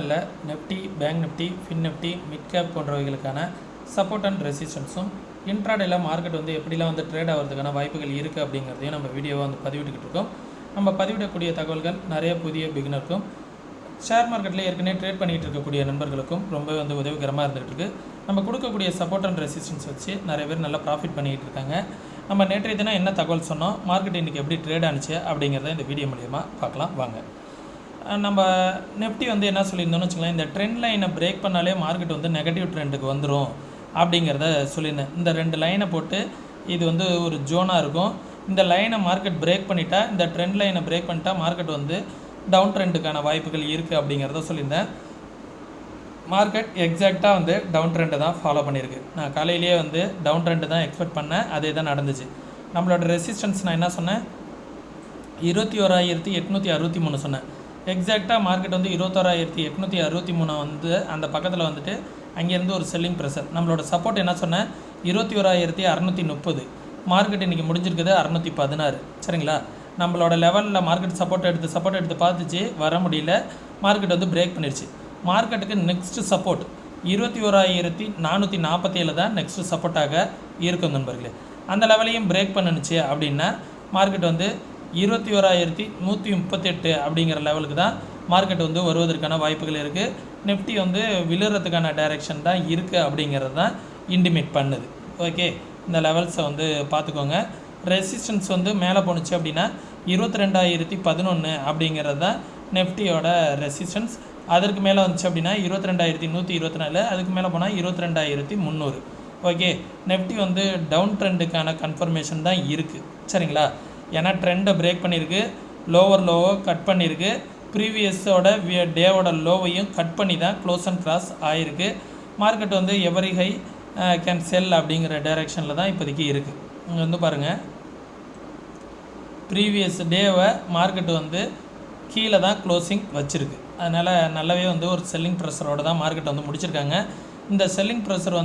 இல்லை Nifty, bank Nifty, fin Nifty, mid cap போன்றவைகளுக்கான support and ரெசிஸ்டன்ஸும் இன்ட்ராடேல மார்க்கெட் எப்படிலாம் ட்ரேட் ஆகிறதுக்கான வாய்ப்புகள் இருக்குது அப்படிங்கிறதையும் நம்ம வீடியோவை பதிவிட்டுக்கிட்டு இருக்கோம். நம்ம பதிவிடக்கூடிய தகவல்கள் நிறைய புதிய பிகினருக்கும் ஷேர் மார்க்கெட்டில் ஏற்கனவே ட்ரேட் பண்ணிகிட்டு இருக்கக்கூடிய நண்பர்களுக்கும் ரொம்ப உதவிகரமாக இருந்துகிட்டு இருக்குது. நம்ம கொடுக்கக்கூடிய சப்போர்ட் அண்ட் ரெசிஸ்டன்ஸ் வச்சு நிறைய பேர் நல்லா ப்ராஃபிட் பண்ணிகிட்டு இருக்காங்க. நம்ம நேற்றைய தினம் என்ன தகவல் சொன்னோம், மார்க்கெட் இன்றைக்கி எப்படி ட்ரேட் ஆனிச்சு அப்படிங்கிறத இந்த வீடியோ மூலியமாக பார்க்கலாம் வாங்க. நம்ம நிஃப்டி என்ன சொல்லியிருந்தோம்னு வச்சுக்கலாம், இந்த ட்ரெண்ட் லைனை பிரேக் பண்ணாலே மார்க்கெட் நெகட்டிவ் ட்ரெண்டுக்கு வந்துடும் அப்படிங்கிறத சொல்லியிருந்தேன். இந்த ரெண்டு லைனை போட்டு இது ஒரு ஜோனாக இருக்கும். இந்த லைனை மார்க்கெட் பிரேக் பண்ணிட்டா, இந்த ட்ரெண்ட் லைனை பிரேக் பண்ணிட்டா மார்க்கெட் டவுன் ட்ரெண்டுக்கான வாய்ப்புகள் இருக்குது அப்படிங்கிறத சொல்லியிருந்தேன். மார்க்கெட் எக்ஸாக்டாக டவுன் ட்ரெண்டை தான் ஃபாலோ பண்ணியிருக்கு. நான் காலையிலேயே டவுன் ட்ரெண்டு தான் எக்ஸ்பெக்ட் பண்ணேன், அதே தான் நடந்துச்சு. நம்மளோட ரெசிஸ்டன்ஸ் நான் என்ன சொன்னேன், 21,863 சொன்னேன். எக்ஸாக்டாக மார்க்கெட் 21,863 அந்த பக்கத்தில் அங்கேருந்து ஒரு செல்லிங் ப்ரெஷர். நம்மளோட சப்போர்ட் என்ன சொன்னேன், 21,630. மார்க்கெட் இன்றைக்கி முடிஞ்சிருக்குது 616. சரிங்களா, நம்மளோட லெவலில் மார்க்கெட் சப்போர்ட் எடுத்து பார்த்துச்சு, வர முடியல. மார்க்கெட் பிரேக் பண்ணிடுச்சு. மார்க்கெட்டுக்கு நெக்ஸ்ட்டு சப்போர்ட் 21,447 தான் நெக்ஸ்ட்டு சப்போர்ட்டாக இருக்கும் நண்பர்களே. அந்த லெவலையும் பிரேக் பண்ணுச்சு அப்படின்னா மார்க்கெட் 21,138 அப்படிங்கிற லெவலுக்கு தான் மார்க்கெட் வருவதற்கான வாய்ப்புகள் இருக்குது. நிஃப்டி விழுறதுக்கான டைரெக்ஷன் தான் இருக்குது அப்படிங்கிறது தான் இண்டிமேட் பண்ணுது. ஓகே, இந்த லெவல்ஸை பார்த்துக்கோங்க. ரெசிஸ்டன்ஸ் மேலே போணுச்சு அப்படின்னா 22,011 அப்படிங்கிறது தான் நிஃப்டியோட ரெசிஸ்டன்ஸ். அதற்கு மேலே வந்துச்சு அப்படின்னா 22,124, அதுக்கு மேலே போனால் 22,300. ஓகே, நிஃப்டி டவுன் ட்ரெண்டுக்கான கன்ஃபர்மேஷன் தான் இருக்குது. சரிங்களா, ஏன்னா ட்ரெண்டை பிரேக் பண்ணியிருக்கு, லோவர் லோவை கட் பண்ணியிருக்கு, ப்ரீவியஸோட டேவோட லோவையும் கட் பண்ணி தான் க்ளோஸ் அண்ட் கிராஸ் ஆகிருக்கு. Market every high can sell அப்படிங்கிற டைரெக்ஷனில் தான் இப்போதைக்கு இருக்குது. இங்கே பாருங்கள், ப்ரீவியஸ் டேவை மார்க்கெட் கீழே தான் க்ளோசிங் வச்சுருக்கு. அதனால் நல்லாவே ஒரு செல்லிங் ப்ரெஷரோடு தான் மார்க்கெட் முடிச்சிருக்காங்க. இந்த செல்லிங் ப்ரெஷர்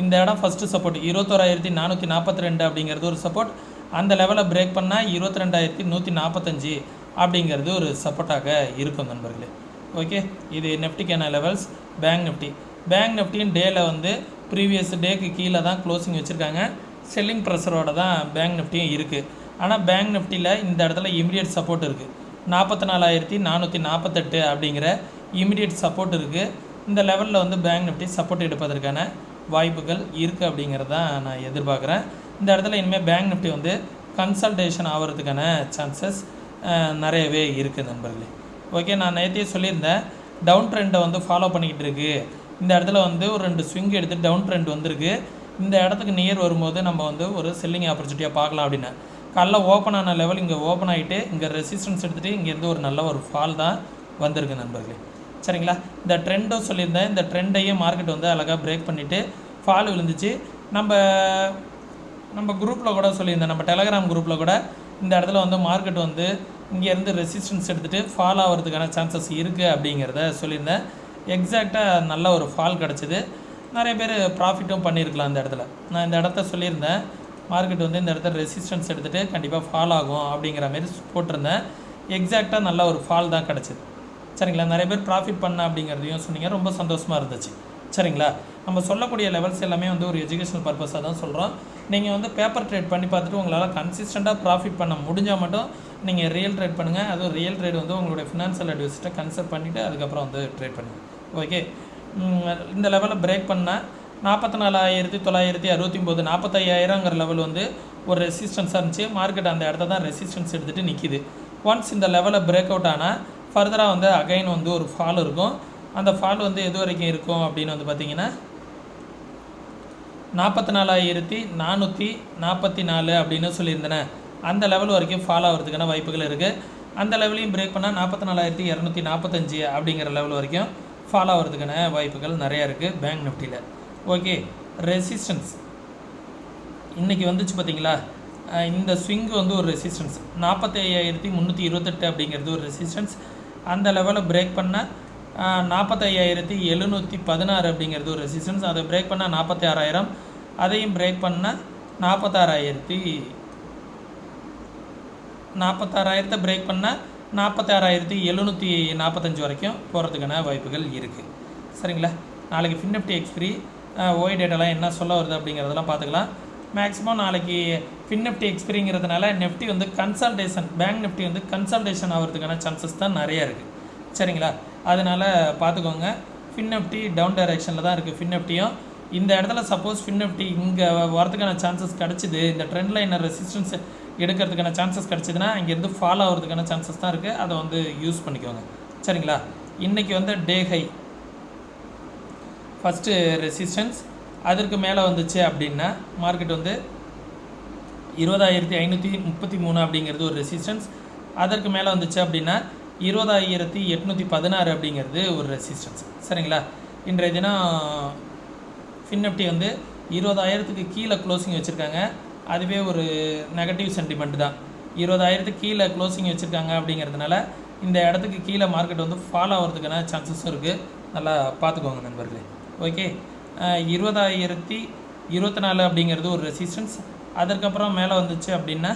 இந்த இடம் ஃபஸ்ட்டு சப்போர்ட் 21,442 அப்படிங்கிறது ஒரு சப்போர்ட். அந்த லெவலை பிரேக் பண்ணால் 22,145 அப்படிங்கிறது ஒரு சப்போர்ட்டாக இருக்கும் நண்பர்களே. ஓகே, இது நிஃப்டிக்கான லெவல்ஸ். பேங்க் நிஃப்டியின் டேயில் ப்ரீவியஸ் டேக்கு கீழே தான் க்ளோசிங் வச்சுருக்காங்க. செல்லிங் ப்ரெஷரோடு தான் பேங்க் நிஃப்டியும் இருக்குது. ஆனால் பேங்க் நிஃப்டியில் இந்த இடத்துல இமிடியேட் சப்போர்ட் இருக்குது. 44,448 அப்படிங்கிற இமிடியேட் சப்போர்ட் இருக்குது. இந்த லெவலில் பேங்க் நிஃப்டி சப்போர்ட் எடுப்பதற்கான வாய்ப்புகள் இருக்குது அப்படிங்கிறதான் நான் எதிர்பார்க்குறேன். இந்த இடத்துல இனிமேல் பேங்க் நிஃப்டி கன்சல்டேஷன் ஆகிறதுக்கான சான்சஸ் நிறையவே இருக்குது நண்பர்களே. ஓகே, நான் நேற்றே சொல்லியிருந்தேன், டவுன் ட்ரெண்டை ஃபாலோ பண்ணிக்கிட்டு இருக்குது. இந்த இடத்துல ஒரு 2 ஸ்விங் எடுத்து டவுன் ட்ரெண்ட் வந்திருக்கு. இந்த இடத்துக்கு நியர் வரும்போது நம்ம ஒரு செல்லிங் ஆப்பர்ச்சுனிட்டியாக பார்க்கலாம் அப்படின்னு. காலைல ஓப்பன் ஆன லெவல் இங்கே ஓப்பன் ஆகிட்டு இங்கே ரெசிஸ்டன்ஸ் எடுத்துகிட்டு இங்கேருந்து ஒரு நல்ல ஒரு ஃபால் தான் வந்திருக்கு நண்பர்களே. சரிங்களா, இந்த ட்ரெண்டும் சொல்லியிருந்தேன், இந்த ட்ரெண்டையும் மார்க்கெட் அழகாக பிரேக் பண்ணிவிட்டு ஃபால் விழுந்துச்சு. நம்ம குரூப்பில் கூட சொல்லியிருந்தேன், நம்ம டெலகிராம் குரூப்பில் கூட இந்த இடத்துல மார்க்கெட் இங்கேருந்து ரெசிஸ்டன்ஸ் எடுத்துகிட்டு ஃபால் ஆகிறதுக்கான சான்சஸ் இருக்குது அப்படிங்கிறத சொல்லியிருந்தேன். எக்ஸாக்டாக நல்ல ஒரு ஃபால் கிடச்சிது. நிறைய பேர் ப்ராஃபிட்டும் பண்ணியிருக்கலாம். இந்த இடத்துல நான் இந்த இடத்த சொல்லியிருந்தேன், மார்க்கெட் இந்த இடத்துல ரெசிஸ்டன்ஸ் எடுத்துகிட்டு கண்டிப்பாக ஃபால் ஆகும் அப்படிங்கிற மாரி போட்டிருந்தேன். எக்ஸாக்டாக நல்ல ஒரு ஃபால் தான் கிடச்சிது. சரிங்களா, நிறைய பேர் ப்ராஃபிட் பண்ண அப்படிங்கிறதையும் சொன்னீங்க, ரொம்ப சந்தோஷமாக இருந்துச்சு. சரிங்களா, நம்ம சொல்லக்கூடிய லெவல்ஸ் எல்லாமே ஒரு எஜுகேஷனல் பர்பஸாக தான் சொல்கிறோம். நீங்கள் பேப்பர் ட்ரேட் பண்ணி பார்த்துட்டு உங்களால் கன்சிஸ்டண்ட்டாக ப்ராஃபிட் பண்ண முடிஞ்சால் மட்டும் நீங்கள் ரியல் ட்ரேட் பண்ணுங்கள். அதுவும் ரியல் ட்ரேட் உங்களுடைய ஃபினான்ஷியல் அட்வைஸ்ட்டை கன்சல்ட் பண்ணிவிட்டு அதுக்கப்புறம் ட்ரேட் பண்ணுங்கள். ஓகே, இந்த லெவலில் பிரேக் பண்ணால் 44,969 45,000ங்கிற லெவல் ஒரு ரெசிஸ்டன்ஸாக இருந்துச்சு. மார்க்கெட் அந்த இடத்த தான் ரெசிஸ்டன்ஸ் எடுத்துகிட்டு நிற்கிது. ஒன்ஸ் இந்த லெவலில் பிரேக் அவுட் ஆனால் ஃபர்தராக அகைன் ஒரு ஃபால் இருக்கும். அந்த ஃபால் எது வரைக்கும் இருக்கும் அப்படின்னு பார்த்தீங்கன்னா 44,444 அப்படின்னு சொல்லியிருந்தேன். அந்த லெவல் வரைக்கும் ஃபால் ஆகிறதுக்கான வாய்ப்புகள் இருக்குது. அந்த லெவலையும் பிரேக் பண்ணால் 44,245 அப்படிங்கிற லெவல் வரைக்கும் ஃபால் ஆகிறதுக்கான வாய்ப்புகள் நிறையா இருக்குது பேங்க் நிஃப்டியில். ஓகே, ரெசிஸ்டன்ஸ் இன்றைக்கி வந்துச்சு பார்த்தீங்களா, இந்த ஸ்விங் ஒரு ரெசிஸ்டன்ஸ் 45,328 அப்படிங்கிறது ஒரு ரெசிஸ்டன்ஸ். அந்த லெவலை பிரேக் பண்ணால் 45,716 அப்படிங்கிறது ஒரு ரெசிஸ்டன்ஸ். அதை பிரேக் பண்ணால் 46,000, அதையும் பிரேக் பண்ணால் 46,000 பிரேக் பண்ணால் 46,745 வரைக்கும் போகிறதுக்கான வாய்ப்புகள் இருக்குது. சரிங்களா? நாளைக்கு ஃபின்னிஃப்டி எக்ஸ்பிரி ஓய் டேட்டாலாம் என்ன சொல்ல வருது அப்படிங்கிறதெல்லாம் பார்த்துக்கலாம். மேக்ஸிமம் நாளைக்கு ஃபின்னிஃப்டி எக்ஸ்பிரிங்கிறதுனால நிஃப்டி வந்து கன்சல்டேஷன், பேங்க் நிஃப்டி வந்து கன்சல்டேஷன் ஆகிறதுக்கான சான்சஸ் தான் நிறையா இருக்குது. சரிங்களா? அதனால் பார்த்துக்கோங்க. ஃபின்னிஃப்டி டவுன் டைரெக்ஷனில் தான் இருக்குது. ஃபின்னிஃப்டியும் இந்த இடத்துல சப்போஸ் ஃபின்னிஃப்டி இங்கே வரதுக்கான சான்சஸ் கிடச்சிது, இந்த ட்ரெண்ட் லைனர் ரெசிஸ்டன்ஸ் எடுக்கிறதுக்கான சான்சஸ் கிடச்சிதுன்னா இங்கேருந்து ஃபாலோ ஆகிறதுக்கான சான்சஸ் தான் இருக்குது. அதை வந்து யூஸ் பண்ணிக்கோங்க. சரிங்களா? இன்றைக்கி வந்து டே ஹை ஃபஸ்ட்டு ரெசிஸ்டன்ஸ் அதற்கு மேலே வந்துச்சு அப்படின்னா மார்க்கெட் வந்து 20,533 அப்படிங்கிறது ஒரு ரெசிஸ்டன்ஸ். அதற்கு மேலே வந்துச்சு அப்படின்னா 20,816 அப்படிங்கிறது ஒரு ரெசிஸ்டன்ஸ். சரிங்களா? இன்றைய தினம் ஃபின்னிஃப்டி வந்து 20,000க்கு கீழே க்ளோசிங் வச்சுருக்காங்க. அதுவே ஒரு நெகட்டிவ் சென்டிமெண்ட் தான். 20,000க்கு கீழே க்ளோசிங் வச்சுருக்காங்க அப்படிங்கிறதுனால இந்த இடத்துக்கு கீழே மார்க்கெட் வந்து ஃபாலோ ஆகிறதுக்கான சான்சஸும் இருக்குது. நல்லா பார்த்துக்கோங்க நண்பர்களே. ஓகே, 20,024 அப்படிங்கிறது ஒரு ரெசிஸ்டன்ஸ். அதற்கப்புறம் மேலே வந்துச்சு அப்படின்னா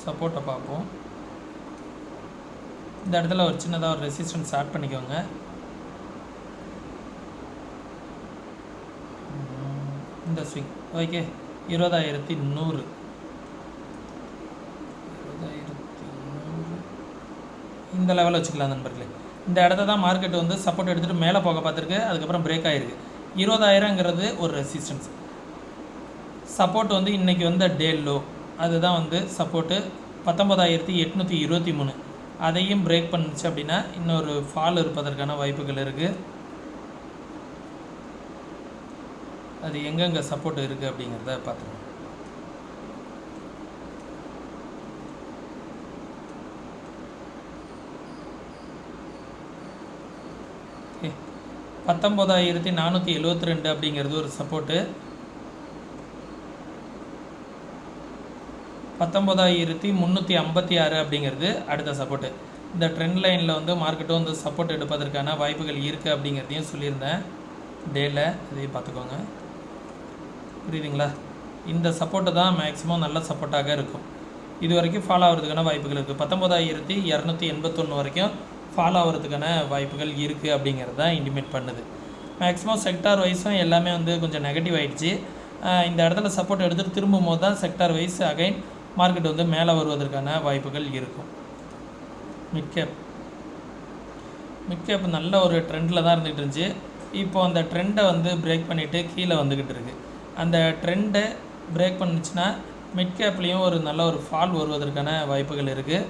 சப்போர்ட்டை பார்ப்போம். இந்த இடத்துல ஒரு சின்னதாக ஒரு ரெசிஸ்டன்ஸ் ஆட் பண்ணிக்கோங்க. இந்த ஸ்விங் ஓகே 20,100 இந்த லெவலில் வச்சுக்கலாம் நண்பர்களே. இந்த இடத்த தான் மார்க்கெட் வந்து சப்போர்ட் எடுத்துகிட்டு மேலே போக பார்த்துருக்கு. அதுக்கப்புறம் பிரேக் ஆகிருக்கு. 20,000ங்கிறது ஒரு ரெசிஸ்டன்ஸ். சப்போர்ட் வந்து இன்றைக்கி வந்து டே லோ, அதுதான் வந்து சப்போர்ட்டு 19,823. அதையும் பிரேக் பண்ணிச்சு அப்படின்னா இன்னொரு ஃபால் இருப்பதற்கான வாய்ப்புகள் இருக்குது. அது எங்கெங்கே சப்போர்ட் இருக்குது அப்படிங்கிறத பார்த்துக்கணும். 19,472 அப்படிங்கிறது ஒரு சப்போர்ட்டு. 19,356 அப்படிங்கிறது அடுத்த சப்போர்ட்டு. இந்த ட்ரெண்ட் லைனில் வந்து மார்க்கெட்டும் வந்து சப்போர்ட் எடுப்பதற்கான வாய்ப்புகள் இருக்குது அப்படிங்கிறதையும் சொல்லியிருந்தேன் டேல. இதையும் பார்த்துக்கோங்க. புரியுதுங்களா? இந்த சப்போர்ட்டு தான் மேக்ஸிமம் நல்ல சப்போர்ட்டாக இருக்கும். இது வரைக்கும் ஃபாலோ ஆகிறதுக்கான வாய்ப்புகள் இருக்குது. 19,281 வரைக்கும் ஃபாலோ ஆகிறதுக்கான வாய்ப்புகள் இருக்குது அப்படிங்கிறது தான் இண்டிமேட் பண்ணுது. மேக்ஸிமம் செக்டார் வைஸும் எல்லாமே வந்து கொஞ்சம் நெகட்டிவ் ஆகிடுச்சு. இந்த இடத்துல சப்போர்ட் எடுத்துகிட்டு திரும்பும் போது தான் செக்டார் வைஸ் அகைன் மார்க்கெட் வந்து மேலே வருவதற்கான வாய்ப்புகள் இருக்கும். மிட் கேப் நல்ல ஒரு ட்ரெண்டில் தான் இருந்துகிட்டு இருந்துச்சு. இப்போது அந்த ட்ரெண்டை வந்து பிரேக் பண்ணிவிட்டு கீழே வந்துக்கிட்டு இருக்குது. அந்த ட்ரெண்டை பிரேக் பண்ணிச்சுன்னா மிட் கேப்லேயும் ஒரு நல்ல ஒரு ஃபால் வருவதற்கான வாய்ப்புகள் இருக்குது.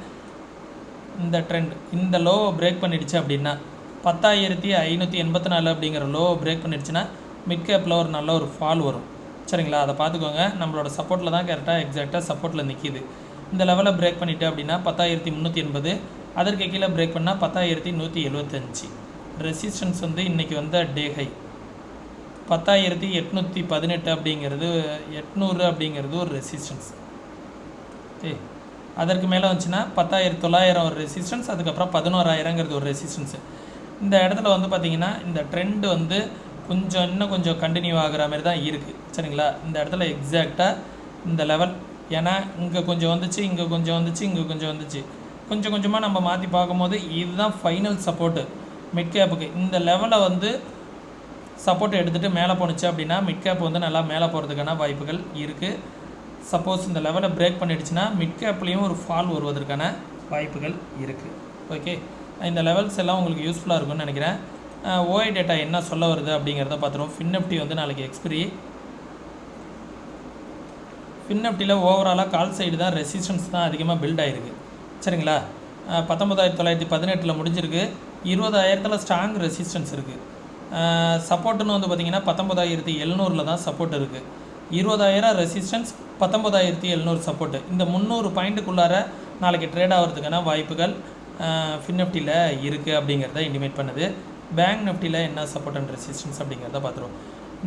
இந்த ட்ரெண்ட் இந்த லோவை பிரேக் பண்ணிடுச்சு அப்படின்னா 10,584 அப்படிங்கிற லோவை பிரேக் பண்ணிடுச்சுன்னா மிட் கேப்பில் ஒரு நல்ல ஒரு ஃபால் வரும். சரிங்களா? அதை பார்த்துக்கோங்க. நம்மளோட சப்போர்ட்டில் தான் கரெக்டாக எக்ஸாக்டாக சப்போர்ட்டில் நிற்கிது. இந்த லெவலில் பிரேக் பண்ணிவிட்டு அப்படின்னா 10,380, அதற்கு கீழே பிரேக் பண்ணால் 10,175. ரெசிஸ்டன்ஸ் வந்து இன்றைக்கி வந்து டே ஹை 10,818 அப்படிங்கிறது 800 அப்படிங்கிறது ஒரு ரெசிஸ்டன்ஸ். அதற்கு மேலே வந்துச்சுன்னா 10,900 ஒரு ரெசிஸ்டன்ஸ். அதுக்கப்புறம் 11,000ங்கிறது ஒரு ரெசிஸ்டன்ஸு. இந்த இடத்துல வந்து பார்த்திங்கன்னா இந்த ட்ரெண்டு வந்து இன்னும் கொஞ்சம் கண்டினியூ ஆகிற மாதிரி தான் இருக்குது. சரிங்களா? இந்த இடத்துல எக்ஸாக்டாக இந்த லெவல், ஏன்னா இங்கே கொஞ்சம் வந்துச்சு, இங்கே கொஞ்சம் வந்துச்சு, இங்கே கொஞ்சம் வந்துச்சு, கொஞ்சம் கொஞ்சமாக நம்ம மாற்றி பார்க்கும்போது இதுதான் ஃபைனல் சப்போர்ட்டு மிட் கேப்புக்கு. இந்த லெவலை வந்து சப்போர்ட் எடுத்துகிட்டு மேலே போணுச்சு அப்படின்னா மிட் கேப் வந்து நல்லா மேலே போகிறதுக்கான வாய்ப்புகள் இருக்குது. சப்போஸ் இந்த லெவலை பிரேக் பண்ணிடுச்சுன்னா மிட் கேப்லேயும் ஒரு ஃபால் வருவதற்கான வாய்ப்புகள் இருக்குது. ஓகே, இந்த லெவல்ஸ் எல்லாம் உங்களுக்கு யூஸ்ஃபுல்லாக இருக்கும்னு நினைக்கிறேன். ஓஐ டேட்டா என்ன சொல்ல வருது அப்படிங்கிறத பார்த்துருவோம். ஃபின்னிஃப்டி வந்து நாளைக்கு எக்ஸ்பிரி. ஃபின்னிஃப்டியில் ஓவராலாக கால் சைடு தான் ரெசிஸ்டன்ஸ் தான் அதிகமாக பில்ட் ஆகிருக்கு. சரிங்களா? 19,918 முடிஞ்சிருக்கு. 20,000 ஸ்ட்ராங் ரெசிஸ்டன்ஸ் இருக்குது. சப்போர்ட்டுன்னு வந்து பார்த்திங்கன்னா 19,700 தான் சப்போர்ட் இருக்குது. 20,000 ரெசிஸ்டன்ஸ், 19,700 சப்போர்ட்டு. இந்த 300 பாயிண்ட்டுக்குள்ளார நாளைக்கு ட்ரேட் ஆகிறதுக்கான வாய்ப்புகள் ஃபின்னிஃப்டியில் இருக்குது அப்படிங்கிறத இண்டிமேட் பண்ணுது. பேங்க் நிஃப்டியில் என்ன சப்போர்ட் அண்ட் ரெசிஸ்டன்ஸ் அப்படிங்கிறத பார்த்துருவோம்.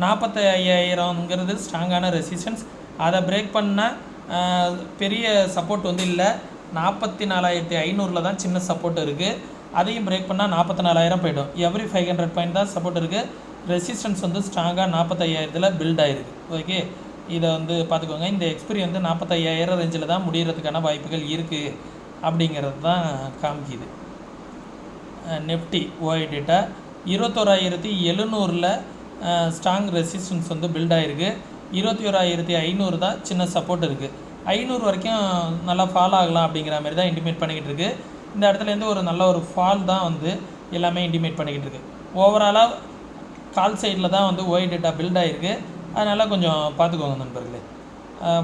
45,000ங்கிறது ஸ்ட்ராங்கான ரெசிஸ்டன்ஸ். அதை பிரேக் பண்ணால் பெரிய சப்போர்ட் வந்து இல்லை. 44,500 தான் சின்ன சப்போர்ட் இருக்குது. அதையும் பிரேக் பண்ணால் 44,000 போய்டும். எவ்ரி 500 பாயிண்ட் தான் சப்போர்ட் இருக்குது. ரெசிஸ்டன்ஸ் வந்து ஸ்ட்ராங்காக 45,000 பில்ட் ஆகிருக்கு. ஓகே, இதை வந்து பார்த்துக்கோங்க. இந்த எக்ஸ்பிரி வந்து 45,000 ரேஞ்சில் தான் முடிகிறதுக்கான வாய்ப்புகள் இருக்குது அப்படிங்கிறது தான் காமிக்குது. நிஃப்டி ஓஐ டேட்டா 21,700 ஸ்ட்ராங் ரெசிஸ்டன்ஸ் வந்து பில்ட் ஆகிருக்கு. 21,500 தான் சின்ன சப்போர்ட் இருக்குது. 500 வரைக்கும் நல்லா ஃபால் ஆகலாம் அப்படிங்கிற மாதிரி தான் இன்டிமேட் பண்ணிக்கிட்டு இருக்குது. இந்த இடத்துலேருந்து ஒரு நல்ல ஒரு ஃபால் தான் வந்து எல்லாமே இன்டிமேட் பண்ணிக்கிட்டு இருக்குது. ஓவராலாக கால் சைடில் தான் வந்து ஓஐ டேட்டா பில்ட் ஆகிருக்கு. அதனால் கொஞ்சம் பார்த்துக்கோங்க நண்பர்களே.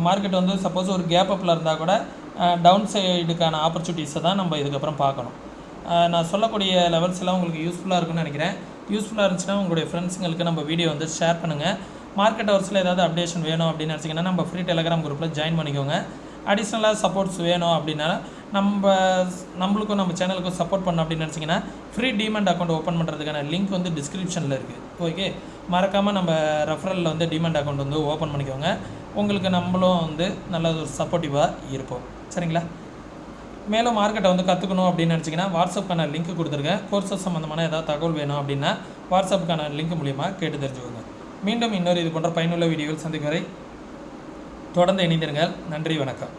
மார்க்கெட் வந்து சப்போஸ் ஒரு கேப் அப்பில் இருந்தால் கூட டவுன் சைடுக்கான ஆப்பர்ச்சுனிட்டிஸை தான் நம்ம இதுக்கப்புறம் பார்க்கணும். நான் சொல்லக்கூடிய லெவல்ஸ் எல்லாம் உங்களுக்கு யூஸ்ஃபுல்லாக இருக்குன்னு நினைக்கிறேன். யூஸ்ஃபுல்லாக இருந்துச்சுன்னா உங்களுடைய ஃப்ரெண்ட்ஸுங்களுக்கு நம்ம வீடியோ வந்து ஷேர் பண்ணுங்கள். மார்க்கெட் ஹவர்ஸில் ஏதாவது அப்டேஷன் வேணும் அப்படின்னு நினச்சிங்கன்னா நம்ம ஃப்ரீ டெலிகிராம் குரூப்பில் ஜாயின் பண்ணிக்கோங்க. அடிஷ்னலாக சப்போர்ட்ஸ் வேணும் அப்படின்னா நம்மளுக்கும் நம்ம சேனலுக்கும் சப்போர்ட் பண்ணணும் அப்படின்னு நினச்சிங்கன்னா ஃப்ரீ டிமெண்ட் அக்கௌண்ட் ஓப்பன் பண்ணுறதுக்கான லிங்க் வந்து டிஸ்கிரிப்ஷனில் இருக்குது. ஓகே, மறக்காமல் நம்ம ரெஃபரலில் வந்து டிமெண்ட் அக்கௌண்ட் வந்து ஓப்பன் பண்ணிக்கோங்க. உங்களுக்கு நம்மளும் வந்து நல்ல ஒரு சப்போர்ட்டிவாக இருப்போம். சரிங்களா? மேலும் மார்க்கெட்டை வந்து கற்றுக்கணும் அப்படின்னு நினச்சிங்கன்னா வாட்ஸ்அப்புக்கான லிங்க் கொடுத்துருக்கேன். கோர்சஸ் சம்மந்தமான ஏதாவது தகவல் வேணும் அப்படின்னா வாட்ஸ்அப்புக்கான லிங்க் மூலிமா கேட்டு தெரிஞ்சுக்கோங்க. மீண்டும் இன்னொரு இது போன்ற பயனுள்ள வீடியோவில் சந்திக்கும் வரை தொடர்ந்து இணைந்திருங்கள். நன்றி, வணக்கம்.